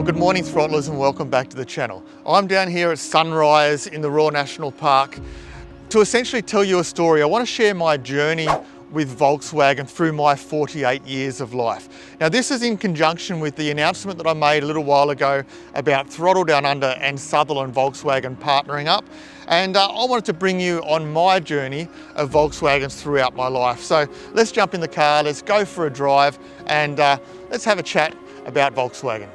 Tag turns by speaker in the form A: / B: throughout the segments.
A: Well, good morning throttlers and welcome back to the channel. I'm down here at Sunrise in the Royal National Park to essentially tell you a story. I want to share my journey with Volkswagen through my 48 years of life. Now this is in conjunction with the announcement that I made a little while ago about Throttle Down Under and Sutherland Volkswagen partnering up. And I wanted to bring you on my journey of Volkswagens throughout my life. So let's jump in the car, let's go for a drive and let's have a chat about Volkswagen.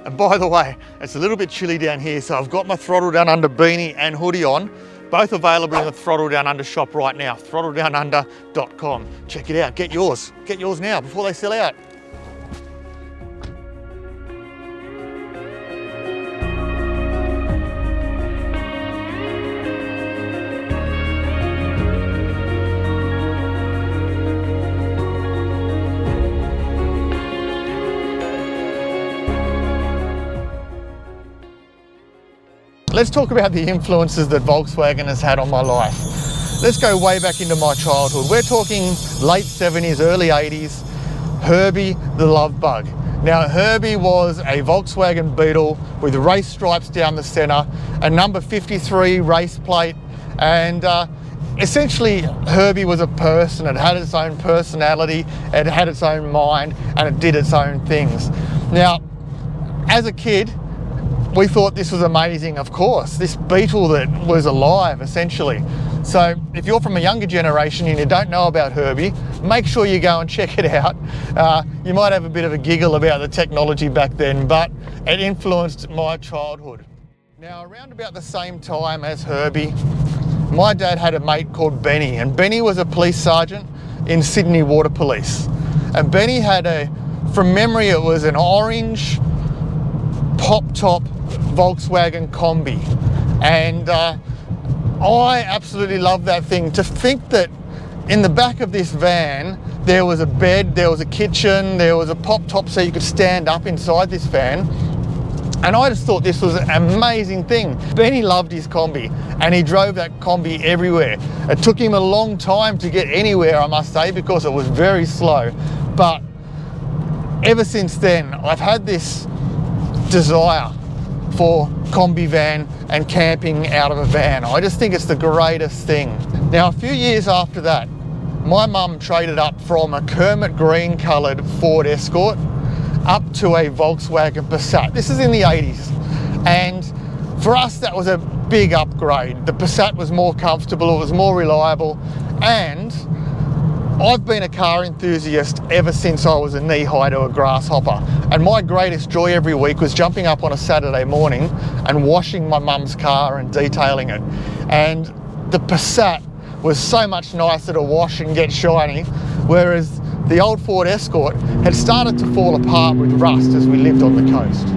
A: And by the way, it's a little bit chilly down here, so I've got my Throttle Down Under beanie and hoodie on, both available in the Throttle Down Under shop right now, throttledownunder.com. Check it out, get yours now before they sell out. Let's talk about the influences that Volkswagen has had on my life. Let's go way back into my childhood. We're talking late 70s, early 80s, Herbie the Love Bug. Now Herbie was a Volkswagen Beetle with race stripes down the center, a number 53 race plate, and essentially Herbie was a person. It had its own personality, it had its own mind, and it did its own things. Now, as a kid, we thought this was amazing, of course, this Beetle that was alive, essentially. So if you're from a younger generation and you don't know about Herbie, make sure you go and check it out. You might have a bit of a giggle about the technology back then, but it influenced my childhood. Now, around about the same time as Herbie, my dad had a mate called Benny, and Benny was a police sergeant in Sydney Water Police. And Benny had from memory, it was an orange pop-top Volkswagen Kombi, and I absolutely love that thing. To think that in the back of this van there was a bed, there was a kitchen, there was a pop-top so you could stand up inside this van, and I just thought this was an amazing thing. Benny loved his Kombi and he drove that Kombi everywhere. It took him a long time to get anywhere, I must say, because it was very slow, but ever since then I've had this desire for Kombi van and camping out of a van. I just think it's the greatest thing. Now, a few years after that, my mum traded up from a Kermit green coloured Ford Escort up to a Volkswagen Passat. This is in the 80s, and for us that was a big upgrade. The Passat was more comfortable, it was more reliable, and I've been a car enthusiast ever since I was a knee-high to a grasshopper, and my greatest joy every week was jumping up on a Saturday morning and washing my mum's car and detailing it. And the Passat was so much nicer to wash and get shiny, whereas the old Ford Escort had started to fall apart with rust as we lived on the coast.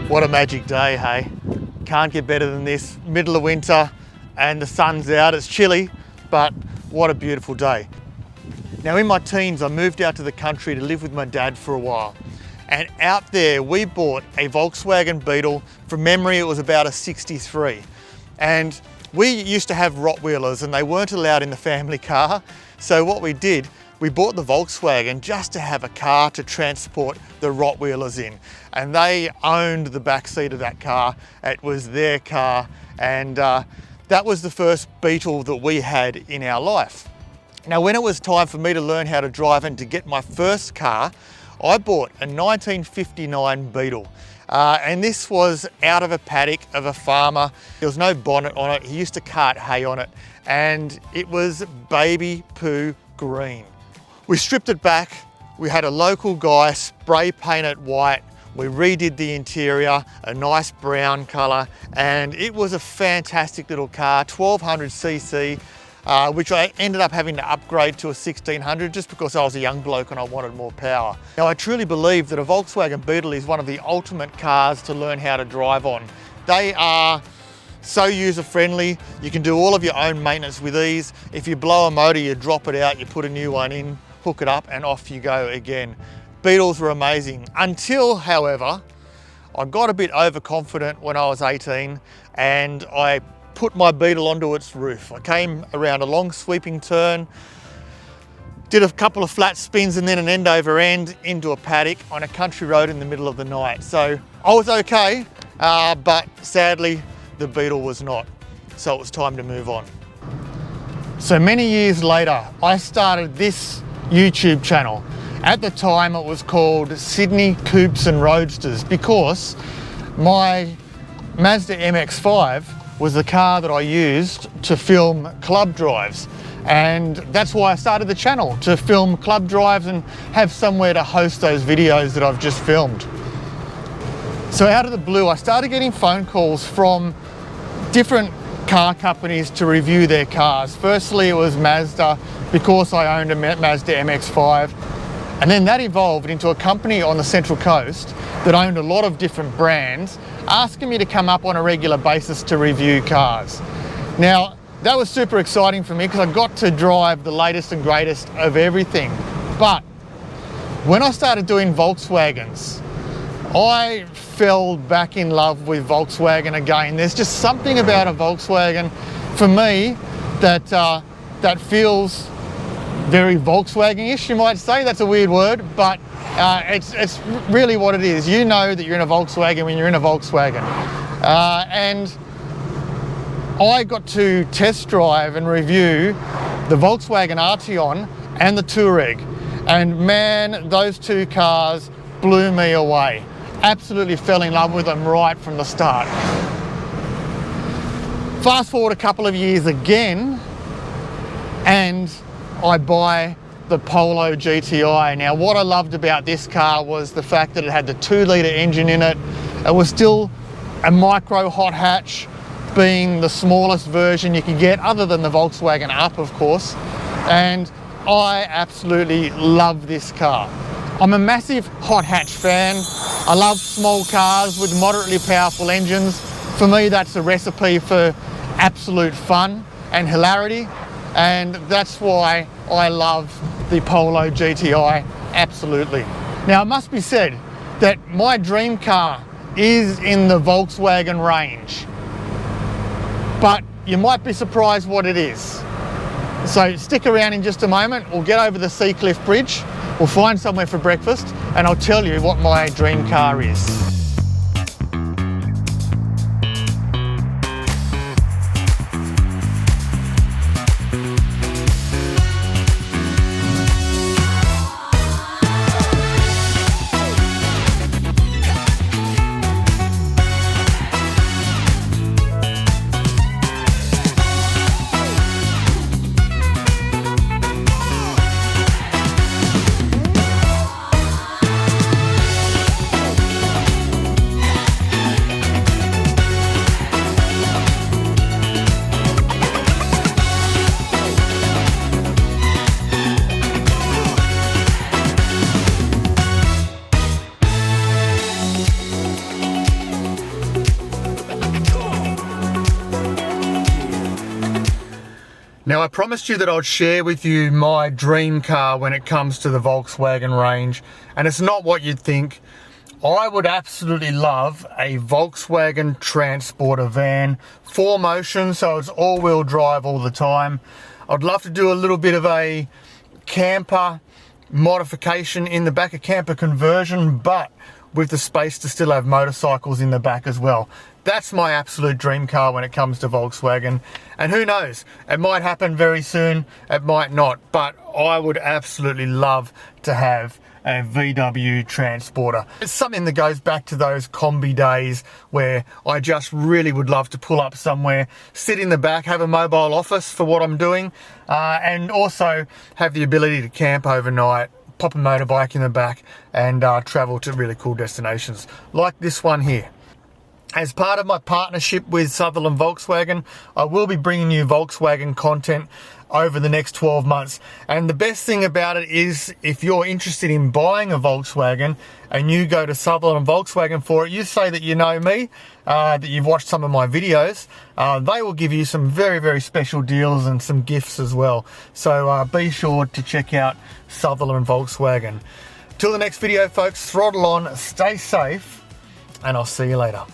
A: What a magic day, hey? Can't get better than this. Middle of winter and the sun's out. It's chilly, but what a beautiful day. Now, in my teens, I moved out to the country to live with my dad for a while. And out there, we bought a Volkswagen Beetle. From memory, it was about a 63. And we used to have Rottweilers and they weren't allowed in the family car. So what we did, we bought the Volkswagen just to have a car to transport the Rottweilers in. And they owned the back seat of that car. It was their car. And that was the first Beetle that we had in our life. Now, when it was time for me to learn how to drive and to get my first car, I bought a 1959 Beetle. And this was out of a paddock of a farmer. There was no bonnet on it. He used to cart hay on it. And it was baby poo green. We stripped it back. We had a local guy spray paint it white. We redid the interior, a nice brown colour, and it was a fantastic little car, 1200cc, which I ended up having to upgrade to a 1600 just because I was a young bloke and I wanted more power. Now, I truly believe that a Volkswagen Beetle is one of the ultimate cars to learn how to drive on. They are So user-friendly. You can do all of your own maintenance with ease. If you blow a motor, you drop it out, you put a new one in, hook it up, and off you go again. Beetles were amazing until, however, I got a bit overconfident when I was 18 and I put my Beetle onto its roof. I came around a long sweeping turn, did a couple of flat spins and then an end over end into a paddock on a country road in the middle of the night. So I was okay, but sadly the Beetle was not. So it was time to move on. So many years later, I started this YouTube channel. At the time it was called Sydney Coupes and Roadsters because my Mazda MX-5 was the car that I used to film club drives. And that's why I started the channel, to film club drives and have somewhere to host those videos that I've just filmed. So out of the blue, I started getting phone calls from different car companies to review their cars. Firstly, it was Mazda because I owned a Mazda MX-5. And then that evolved into a company on the Central Coast that owned a lot of different brands, asking me to come up on a regular basis to review cars. Now, that was super exciting for me because I got to drive the latest and greatest of everything. But when I started doing Volkswagens, I fell back in love with Volkswagen again. There's just something about a Volkswagen for me that feels very Volkswagen-ish, you might say. That's a weird word, but it's really what it is. You know that you're in a Volkswagen when you're in a Volkswagen. And I got to test drive and review the Volkswagen Arteon and the Touareg. And man, those two cars blew me away. Absolutely fell in love with them right from the start. Fast forward a couple of years again, and I buy the Polo GTI. Now, what I loved about this car was the fact that it had the 2-litre engine in it. It was still a micro hot hatch, being the smallest version you could get, other than the Volkswagen Up, of course. And I absolutely love this car. I'm a massive hot hatch fan. I love small cars with moderately powerful engines. For me, that's a recipe for absolute fun and hilarity. And that's why I love the Polo GTI, absolutely. Now, it must be said that my dream car is in the Volkswagen range, but you might be surprised what it is. So stick around in just a moment. We'll get over the Seacliff Bridge, we'll find somewhere for breakfast, and I'll tell you what my dream car is. Now, I promised you that I'd share with you my dream car when it comes to the Volkswagen range, and it's not what you'd think. I would absolutely love a Volkswagen Transporter van, 4Motion, so it's all-wheel drive all the time. I'd love to do a little bit of a camper modification in the back, a camper conversion, but with the space to still have motorcycles in the back as well. That's my absolute dream car when it comes to Volkswagen. And who knows, it might happen very soon, it might not, but I would absolutely love to have a VW Transporter. It's something that goes back to those Kombi days where I just really would love to pull up somewhere, sit in the back, have a mobile office for what I'm doing, and also have the ability to camp overnight, pop a motorbike in the back, and travel to really cool destinations like this one here. As part of my partnership with Sutherland Volkswagen, I will be bringing you Volkswagen content over the next 12 months. And the best thing about it is, if you're interested in buying a Volkswagen and you go to Sutherland Volkswagen for it, you say that you know me, that you've watched some of my videos, they will give you some very, very special deals and some gifts as well. So be sure to check out Sutherland Volkswagen. Till the next video, folks, throttle on, stay safe, and I'll see you later.